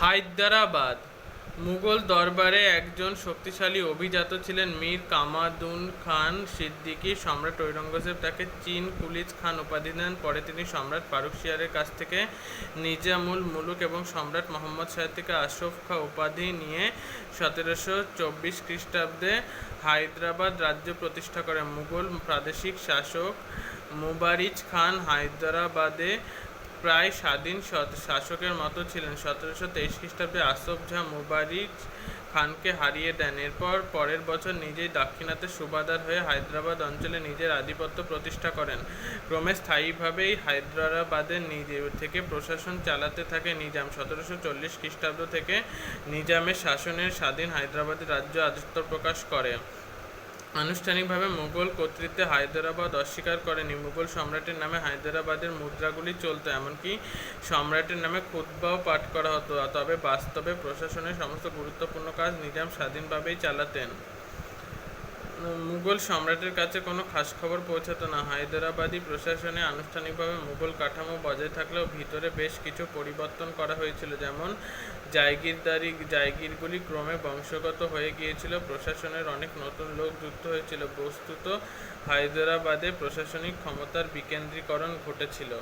হায়দ্রাবাদ মুঘল দরবারে একজন শক্তিশালী অভিজাত ছিলেন মীর কামারুদ্দিন খান সিদ্দিকী। সম্রাট ঔরঙ্গজেব তাকে চীন কুলিজ খান উপাধি দেন। পরে তিনি সম্রাট ফারুকশিয়ারের কাছ থেকে নিজামুল মুলুক এবং সম্রাট মোহাম্মদ শাহের থেকে আশরাফ খাঁ উপাধি নিয়ে 1724 খ্রিস্টাব্দে হায়দ্রাবাদ রাজ্য প্রতিষ্ঠা করেন। মুঘল প্রাদেশিক শাসক মুবারিজ খান হায়দ্রাবাদে প্রায় স্বাধীন শাসকের মতো ছিলেন। 1723 খ্রিস্টাব্দে আসফ জাহ মুবারিজ খানকে হারিয়ে দেন। এরপর পরের বছর নিজেই দাক্ষিণাত্যের সুবাদার হয়ে হায়দ্রাবাদ অঞ্চলে নিজের আধিপত্য প্রতিষ্ঠা করেন। ক্রমে স্থায়ীভাবেই হায়দ্রাবাদের থেকে প্রশাসন চালাতে থাকে নিজাম। 1740 খ্রিস্টাব্দ থেকে নিজামের শাসনের স্বাধীন হায়দ্রাবাদের রাজ্য আত্মপ্রকাশ করে। আনুষ্ঠানিকভাবে মুঘল কর্তৃত্বে হায়দ্রাবাদ অস্বীকার করেনি। মুঘল সম্রাটের নামে হায়দ্রাবাদের মুদ্রাগুলি চলত, এমনকি সম্রাটের নামে খুতবাও পাঠ করা হতো। তবে বাস্তবে প্রশাসনের সমস্ত গুরুত্বপূর্ণ কাজ নিজাম স্বাধীনভাবেই চালাতেন। মুঘল সম্রাটের কাছে কোনো খাস খবর পৌঁছত না। হায়দ্রাবাদী প্রশাসনে আনুষ্ঠানিকভাবে মুঘল কাঠামো বজায় থাকলেও ভিতরে বেশ কিছু পরিবর্তন করা হয়েছিল, যেমন জায়গিরগুলি ক্রমে বংশগত হয়ে গিয়েছিল। প্রশাসনের অনেক নতুন লোক যুক্ত হয়েছিল। বস্তুত হায়দ্রাবাদে প্রশাসনিক ক্ষমতার বিকেন্দ্রীকরণ ঘটেছিল।